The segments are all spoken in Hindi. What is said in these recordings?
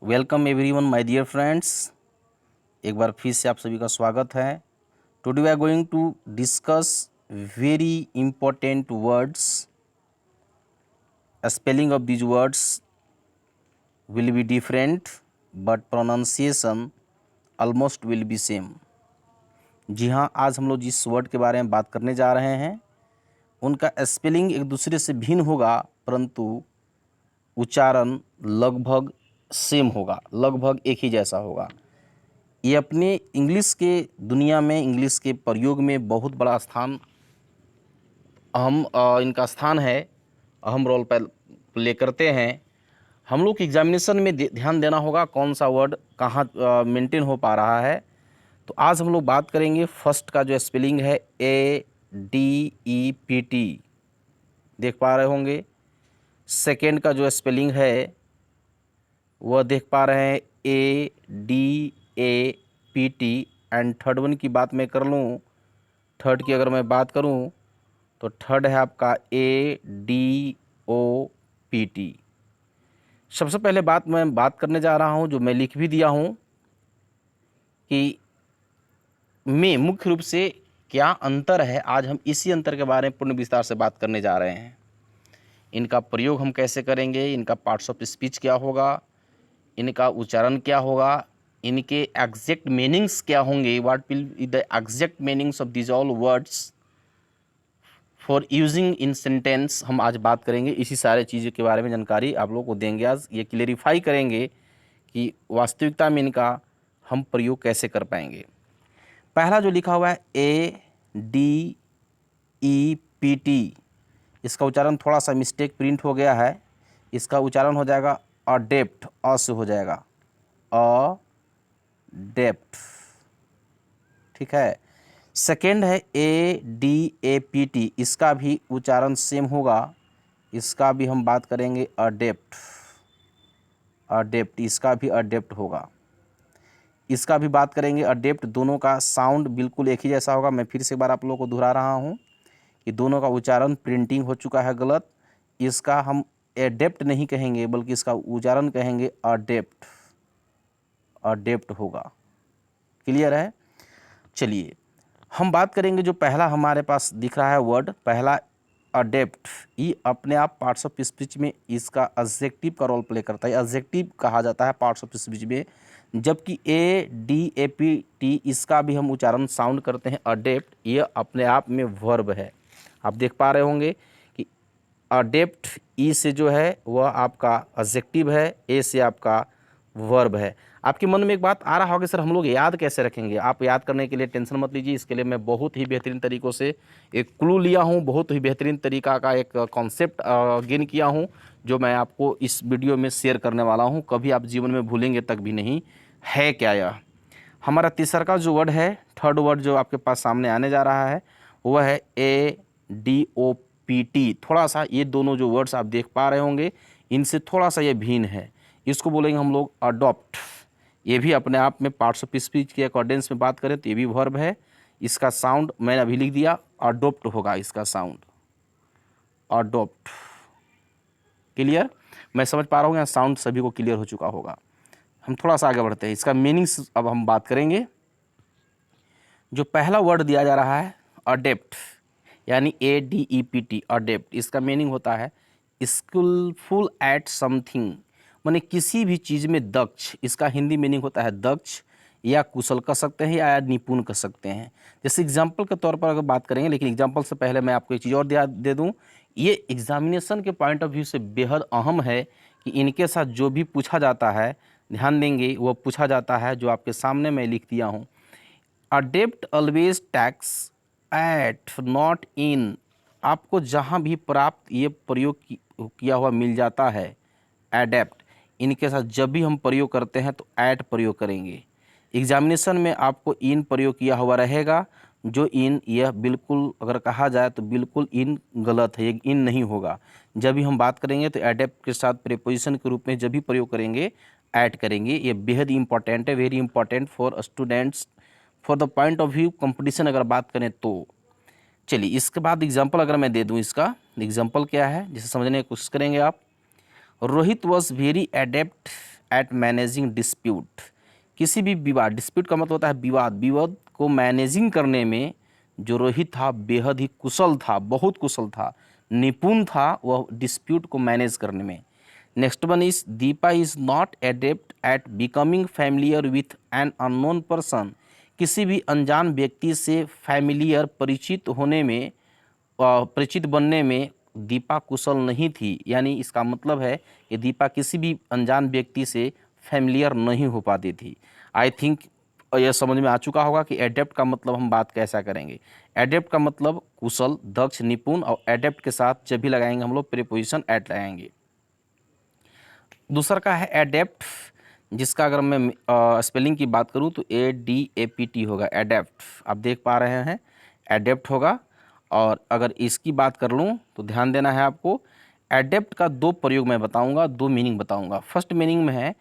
Welcome everyone my dear friends. एक बार फिर से आप सभी का स्वागत है। Today we are going to discuss very important words. Spelling of these words will be different but pronunciation almost will be same. जी हाँ, आज हम लोग जिस वर्ड के बारे में बात करने जा रहे हैं उनका स्पेलिंग एक दूसरे से भिन्न होगा, परंतु उच्चारण लगभग सेम होगा, लगभग एक ही जैसा होगा। ये अपने इंग्लिश के दुनिया में, इंग्लिश के प्रयोग में बहुत बड़ा स्थान, इनका स्थान है, अहम रोल प्ले करते हैं। हम लोग एग्जामिनेशन में ध्यान देना होगा कौन सा वर्ड कहाँ मेंटेन हो पा रहा है। तो आज हम लोग बात करेंगे फर्स्ट का जो स्पेलिंग है ADEPT, देख पा रहे होंगे। सेकेंड का जो स्पेलिंग है वह देख पा रहे हैं ADAPT। एंड थर्ड वन की बात मैं कर लूँ, थर्ड की अगर मैं बात करूँ तो थर्ड है आपका ADOPT। सबसे पहले मैं बात करने जा रहा हूँ, जो मैं लिख भी दिया हूँ कि में मुख्य रूप से क्या अंतर है। आज हम इसी अंतर के बारे में पूर्ण विस्तार से बात करने जा रहे हैं। इनका प्रयोग हम कैसे करेंगे, इनका पार्ट्स ऑफ स्पीच क्या होगा, इनका उच्चारण क्या होगा, इनके एग्जैक्ट मीनिंग्स क्या होंगे, what will be the exact meanings of this all words for using in sentence, हम आज बात करेंगे। इसी सारे चीज़ों के बारे में जानकारी आप लोगों को देंगे। आज ये क्लेरिफाई करेंगे कि वास्तविकता में इनका हम प्रयोग कैसे कर पाएंगे। पहला जो लिखा हुआ है ADEPT, इसका उच्चारण थोड़ा सा मिस्टेक प्रिंट हो गया है। इसका उच्चारण हो जाएगा अडेप्ट, अ से हो जाएगा अडेप्ट, ठीक है। सेकेंड है ADAPT, इसका भी उच्चारण सेम होगा, इसका भी हम बात करेंगे अडेप्ट, अडेप्ट, इसका भी अडेप्ट होगा, इसका भी बात करेंगे अडेप्ट। दोनों का साउंड बिल्कुल एक ही जैसा होगा। मैं फिर से एक बार आप लोगों को दोहरा रहा हूँ कि दोनों का उच्चारण प्रिंटिंग हो चुका है गलत। इसका हम एडेप्ट नहीं कहेंगे बल्कि इसका उच्चारण कहेंगे अडेप्ट, अडेप्ट होगा। क्लियर है। चलिए हम बात करेंगे जो पहला हमारे पास दिख रहा है वर्ड, पहला अडेप्ट। ये अपने आप पार्ट्स ऑफ स्पीच में इसका एडजेक्टिव का रोल प्ले करता है। एडजेक्टिव कहा जाता है पार्ट्स ऑफ स्पीच में, जबकि ADAPT इसका भी हम उच्चारण साउंड करते हैं अडेप्ट। ये अपने आप में वर्ब है। आप देख पा रहे होंगे कि अडेप्ट ई से जो है वह आपका एडजेक्टिव है, ए से आपका वर्ब है। आपके मन में एक बात आ रहा होगा सर हम लोग याद कैसे रखेंगे। आप याद करने के लिए टेंशन मत लीजिए, इसके लिए मैं बहुत ही बेहतरीन तरीक़ों से एक क्लू लिया हूँ, बहुत ही बेहतरीन तरीका का एक कॉन्सेप्ट गेन किया हूँ, जो मैं आपको इस वीडियो में शेयर करने वाला हूँ। कभी आप जीवन में भूलेंगे तक भी नहीं। है क्या यह हमारा तीसरा का जो वर्ड है, थर्ड वर्ड जो आपके पास सामने आने जा रहा है वह है ADOPT। थोड़ा सा ये दोनों जो वर्ड्स आप देख पा रहे होंगे इनसे थोड़ा सा ये भिन्न है। इसको बोलेंगे हम लोग अडॉप्ट। ये भी अपने आप में पार्ट्स ऑफ स्पीच के अकॉर्डेंस में बात करें तो ये भी वर्ब है। इसका साउंड मैंने अभी लिख दिया, अडॉप्ट होगा इसका साउंड, अडॉप्ट। क्लियर, मैं समझ पा रहा हूँ यहाँ साउंड सभी को क्लियर हो चुका होगा। हम थोड़ा सा आगे बढ़ते हैं, इसका मीनिंग्स अब हम बात करेंगे। जो पहला वर्ड दिया जा रहा है अडेप्ट, यानी ADEPT, अडेप्ट, इसका मीनिंग होता है स्किलफुल एट समथिंग, माने किसी भी चीज़ में दक्ष। इसका हिंदी मीनिंग होता है दक्ष, या कुशल कह सकते हैं या निपुण कह सकते हैं। जैसे एग्जाम्पल के तौर पर अगर बात करेंगे, लेकिन एग्जाम्पल से पहले मैं आपको एक चीज़ और दे दूँ। ये एग्जामिनेशन के पॉइंट ऑफ व्यू से बेहद अहम है कि इनके साथ जो भी पूछा जाता है, ध्यान देंगे, वो पूछा जाता है जो आपके सामने मैं लिख दिया हूँ। Adapt always tax at not in, आपको जहाँ भी प्राप्त ये प्रयोग किया हुआ मिल जाता है एडेप्ट, इनके साथ जब भी हम प्रयोग करते हैं तो ऐट प्रयोग करेंगे। एग्जामिनेशन में आपको इन प्रयोग किया हुआ रहेगा, जो इन, यह बिल्कुल अगर कहा जाए तो बिल्कुल इन गलत है, ये इन नहीं होगा। जब भी हम बात करेंगे तो एडेप्ट के साथ प्रीपोजिशन के रूप में जब भी प्रयोग करेंगे ऐड करेंगे। ये बेहद इंपॉर्टेंट है, very important for students, for the point of view competition अगर बात करें तो। चलिए इसके बाद एग्जाम्पल अगर मैं दे दूँ, इसका एग्जाम्पल क्या है जिसे समझने की कोशिश करेंगे आप। Rohit was very adept at managing dispute, किसी भी विवाद, डिस्प्यूट का मतलब होता है विवाद, विवाद को मैनेजिंग करने में जो रोहित था बेहद ही कुशल था, बहुत कुशल था, निपुण था वह डिस्प्यूट को मैनेज करने में। Next one is Deepa is not adept at becoming familiar with an unknown person, किसी भी अनजान व्यक्ति से फैमिलियर परिचित होने में, परिचित बनने में दीपा कुशल नहीं थी। यानी इसका मतलब है कि दीपा किसी भी अनजान व्यक्ति से फैमिलियर नहीं हो पाती थी। आई थिंक यह समझ में आ चुका होगा कि एडेप्ट का मतलब हम बात कैसा करेंगे। एडेप्ट का मतलब कुशल, दक्ष, निपुण, और एडेप्ट के साथ जब भी लगाएंगे हम लोग प्रीपोजिशन एट लगाएंगे। दूसरा का है एडेप्ट, जिसका अगर मैं स्पेलिंग की बात करूं तो ADAPT होगा, एडेप्ट। आप देख पा रहे हैं एडेप्ट होगा। और अगर इसकी बात कर लूं तो ध्यान देना है आपको, एडेप्ट का दो प्रयोग मैं बताऊंगा, दो मीनिंग बताऊंगा। फर्स्ट मीनिंग में है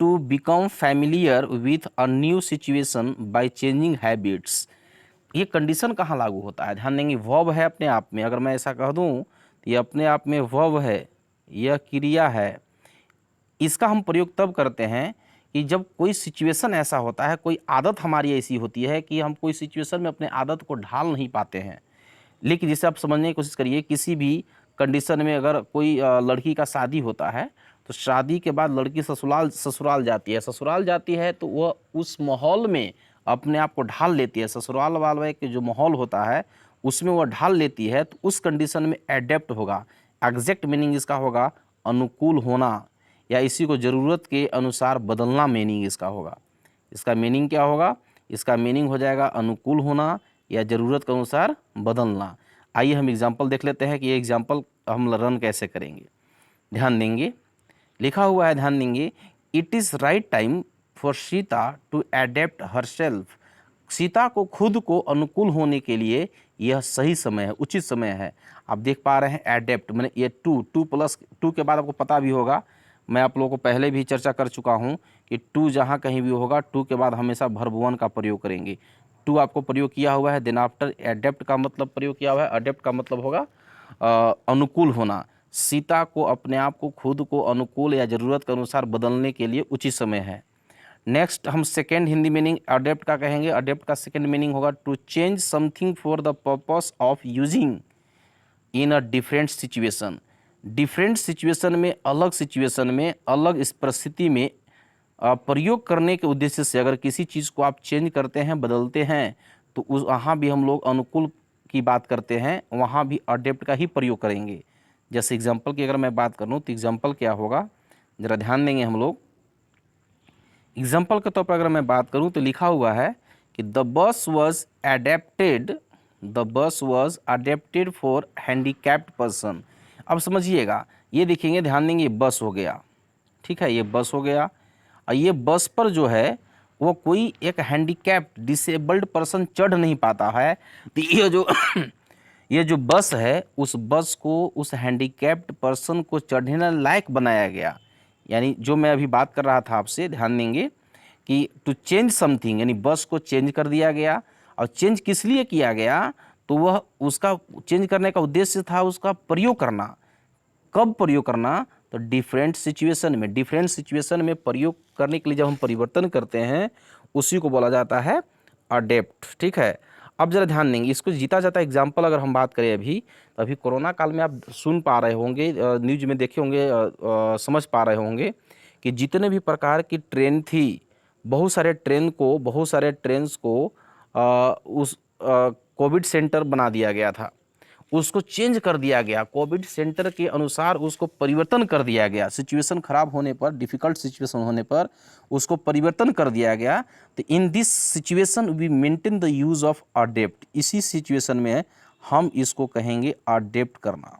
to become familiar with a new situation by changing habits. ये कंडीशन कहाँ लागू होता है, ध्यान देंगे, वर्ब है अपने आप में। अगर मैं ऐसा कह दूं तो ये अपने आप में वर्ब है, यह क्रिया है। इसका हम प्रयोग तब करते हैं कि जब कोई सिचुएशन ऐसा होता है, कोई आदत हमारी ऐसी होती है कि हम कोई सिचुएशन में अपने आदत को ढाल नहीं पाते हैं। लेकिन जैसे आप समझने की कोशिश करिए, किसी भी कंडीशन में अगर कोई लड़की का शादी होता है तो शादी के बाद लड़की ससुराल जाती है, ससुराल जाती है तो वह उस माहौल में अपने आप को ढाल लेती है, ससुराल वाले के जो माहौल होता है उसमें वह ढाल लेती है, तो उस कंडीशन में एडेप्ट होगा। एग्जैक्ट मीनिंग इसका होगा अनुकूल होना, या इसी को ज़रूरत के अनुसार बदलना मीनिंग इसका होगा। इसका मीनिंग क्या होगा, इसका मीनिंग हो जाएगा अनुकूल होना या ज़रूरत के अनुसार बदलना। आइए हम एग्जाम्पल देख लेते हैं कि ये एग्जाम्पल हम रन कैसे करेंगे। ध्यान देंगे, लिखा हुआ है, ध्यान देंगे, it is right time for Sita to adept herself. Sita को खुद को अनुकूल होने के लिए यह सही समय है, उचित समय है। आप देख पा रहे हैं एडेप्ट मैंने ये टू प्लस टू के बाद आपको पता भी होगा, मैं आप लोगों को पहले भी चर्चा कर चुका हूं कि टू जहां कहीं भी होगा टू के बाद हमेशा वर्ब वन का प्रयोग करेंगे। टू आपको प्रयोग किया हुआ है, देन आफ्टर एडेप्ट का मतलब प्रयोग किया हुआ है। अडेप्ट का मतलब होगा अनुकूल होना। सीता को अपने आप को खुद को अनुकूल या ज़रूरत के अनुसार बदलने के लिए उचित समय है। नेक्स्ट हम सेकेंड हिंदी मीनिंग अडेप्ट का कहेंगे। अडेप्ट का सेकेंड मीनिंग होगा to change something for the purpose of using in a different situation. Different situation में, अलग सिचुएशन में, अलग इस परिस्थिति में प्रयोग करने के उद्देश्य से अगर किसी चीज़ को आप चेंज करते हैं, बदलते हैं, तो उस वहाँ भी हम लोग अनुकूल की बात करते हैं, वहाँ भी अडेप्ट का ही प्रयोग करेंगे। जैसे एग्जाम्पल की अगर मैं बात करूँ तो एग्जाम्पल क्या होगा, ज़रा ध्यान देंगे हम लोग। एग्जाम्पल के तौर पर अगर मैं बात करूँ तो लिखा हुआ है कि the bus was adapted for handicapped person. अब समझिएगा, ये देखेंगे, ध्यान देंगे, ये बस हो गया, ठीक है, ये बस हो गया। और ये बस पर जो है वो कोई एक हैंडीकैप्ड डिसेबल्ड पर्सन चढ़ नहीं पाता है, तो ये जो बस है उस बस को उस हैंडीकैप्ड पर्सन को चढ़ने लायक बनाया गया। यानी जो मैं अभी बात कर रहा था आपसे, ध्यान देंगे कि टू चेंज समथिंग, यानी बस को चेंज कर दिया गया। और चेंज किस लिए किया गया, तो वह उसका चेंज करने का उद्देश्य था उसका प्रयोग करना। कब प्रयोग करना, तो डिफरेंट सिचुएशन में। डिफरेंट सिचुएशन में प्रयोग करने के लिए जब हम परिवर्तन करते हैं उसी को बोला जाता है अडेप्ट, ठीक है। अब जरा ध्यान देंगे, इसको जीता जाता एग्जाम्पल अगर हम बात करें अभी, तो अभी कोरोना काल में आप सुन पा रहे होंगे, न्यूज में देखे होंगे, समझ पा रहे होंगे कि जितने भी प्रकार की ट्रेन थी, बहुत सारे ट्रेन्स को उस कोविड सेंटर बना दिया गया था, उसको चेंज कर दिया गया, कोविड सेंटर के अनुसार उसको परिवर्तन कर दिया गया। सिचुएशन खराब होने पर, डिफ़िकल्ट सिचुएशन होने पर उसको परिवर्तन कर दिया गया। तो in this situation we maintain the use of adept. इसी सिचुएशन में हम इसको कहेंगे अडेप्ट करना,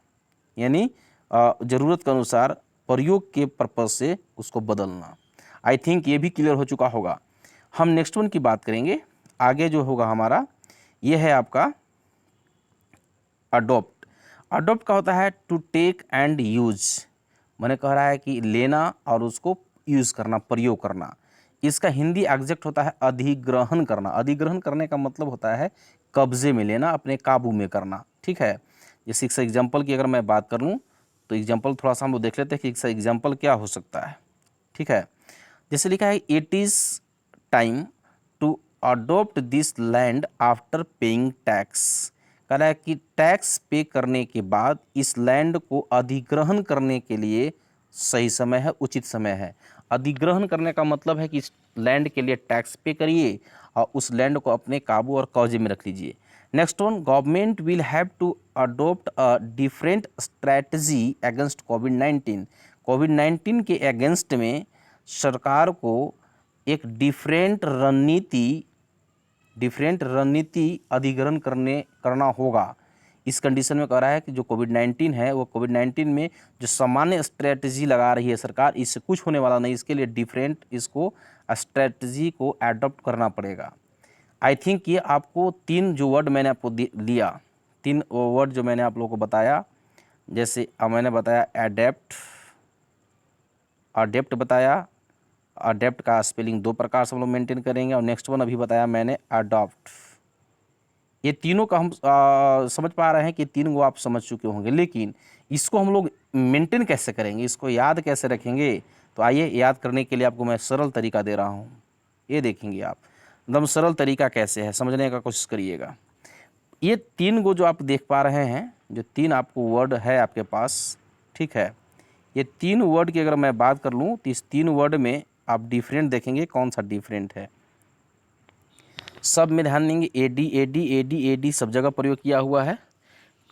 यानी ज़रूरत के अनुसार प्रयोग के पर्पज से उसको बदलना। आई थिंक ये भी क्लियर हो चुका होगा। हम नेक्स्ट वन की बात करेंगे। आगे जो होगा हमारा ये है आपका अडोप्ट। अडोप्ट का होता है टू टेक एंड यूज, मैंने कह रहा है कि लेना और उसको यूज़ करना, प्रयोग करना। इसका हिंदी एग्जैक्ट होता है अधिग्रहण करना। अधिग्रहण करने का मतलब होता है कब्जे में लेना, अपने काबू में करना, ठीक है। जैसे इसका एग्जाम्पल की अगर मैं बात कर लूँ तो एग्जाम्पल थोड़ा सा हम देख लेते हैं कि इसका एग्जाम्पल क्या हो सकता है, ठीक है। जैसे लिखा है it is time to adopt this land after paying tax. कह रहा है कि टैक्स पे करने के बाद इस लैंड को अधिग्रहण करने के लिए सही समय है, उचित समय है। अधिग्रहण करने का मतलब है कि इस लैंड के लिए टैक्स पे करिए और उस लैंड को अपने काबू और कब्जे में रख लीजिए। Next one, government will have to adopt a different strategy against कोविड-19। कोविड-19 के अगेंस्ट में सरकार को एक डिफरेंट रणनीति अधिग्रहण करना होगा। इस कंडीशन में कह रहा है कि जो कोविड-19 है वो कोविड-19 में जो सामान्य स्ट्रेटजी लगा रही है सरकार, इससे कुछ होने वाला नहीं, इसके लिए डिफरेंट इसको स्ट्रेटजी को अडॉप्ट करना पड़ेगा। आई थिंक ये आपको 3 जो वर्ड मैंने आपको लिया, 3 वर्ड जो मैंने आप लोगों को बताया, जैसे मैंने बताया अडेप्ट बताया। अडेप्ट का स्पेलिंग 2 प्रकार से हम लोग मेंटेन करेंगे, और नेक्स्ट वन अभी बताया मैंने अडॉप्ट। ये तीनों का हम समझ पा रहे हैं कि 3 को आप समझ चुके होंगे, लेकिन इसको हम लोग मेंटेन कैसे करेंगे, इसको याद कैसे रखेंगे? तो आइए याद करने के लिए आपको मैं सरल तरीका दे रहा हूँ। ये देखेंगे आप, एकदम सरल तरीका कैसे है, समझने का कोशिश करिएगा। ये 3 को जो आप देख पा रहे हैं, जो 3 आपको वर्ड है आपके पास, ठीक है, ये 3 वर्ड की अगर मैं बात कर लूँ तो इस 3 वर्ड में आप डिफरेंट देखेंगे, कौन सा डिफरेंट है। सब में ध्यान देंगे, एडी सब जगह प्रयोग किया हुआ है।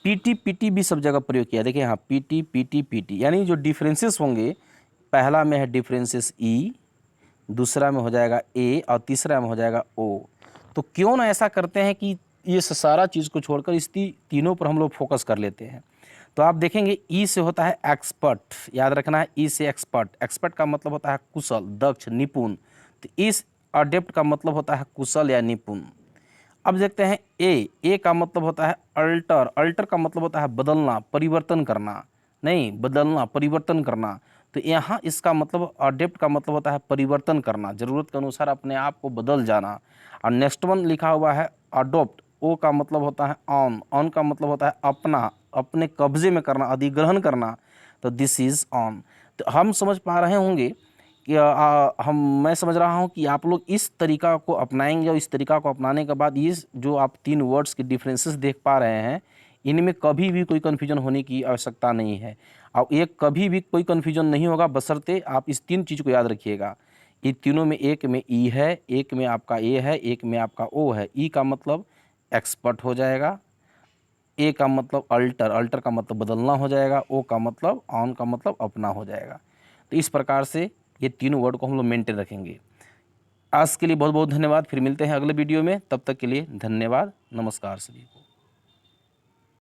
पीटी भी सब जगह प्रयोग किया। देखिए हाँ, पीटी, यानी जो डिफरेंसेस होंगे, पहला में है डिफरेंसेस ई, दूसरा में हो जाएगा ए, और तीसरा में हो जाएगा ओ। तो क्यों ना ऐसा करते हैं कि ये सारा चीज़ को छोड़कर इस तीनों पर हम लोग फोकस कर लेते हैं। तो आप देखेंगे ई से होता है एक्सपर्ट, याद रखना है, ई से एक्सपर्ट का मतलब होता है कुशल, दक्ष, निपुण। तो इस अडेप्ट का मतलब होता है कुशल या निपुण। अब देखते हैं ए का मतलब होता है अल्टर का मतलब होता है बदलना, परिवर्तन करना, नहीं बदलना, परिवर्तन करना। तो यहाँ इसका मतलब अडेप्ट का मतलब होता है परिवर्तन करना, ज़रूरत के अनुसार अपने आप को बदल जाना। और नेक्स्ट वन लिखा हुआ है अडोप्ट, ओ का मतलब होता है ऑन का मतलब होता है अपना, अपने कब्जे में करना, अधिग्रहण करना। तो दिस इज़ ऑन। तो हम समझ पा रहे होंगे कि मैं समझ रहा हूँ कि आप लोग इस तरीका को अपनाएंगे, और इस तरीका को अपनाने के बाद ये जो आप 3 वर्ड्स के डिफरेंसेस देख पा रहे हैं, इनमें कभी भी कोई कन्फ्यूजन होने की आवश्यकता नहीं है। और ये कभी भी कोई कन्फ्यूजन नहीं होगा, बशर्ते आप इस 3 चीज़ को याद रखिएगा। ये तीनों में, एक में ई है, एक में आपका ए है, एक में आपका ओ है। ई का मतलब एक्सपर्ट हो जाएगा, ए का मतलब अल्टर का मतलब बदलना हो जाएगा, ओ का मतलब ऑन का मतलब अपना हो जाएगा। तो इस प्रकार से ये तीनों वर्ड को हम लोग मेंटेन रखेंगे। आज के लिए बहुत बहुत धन्यवाद, फिर मिलते हैं अगले वीडियो में, तब तक के लिए धन्यवाद, नमस्कार सभी को।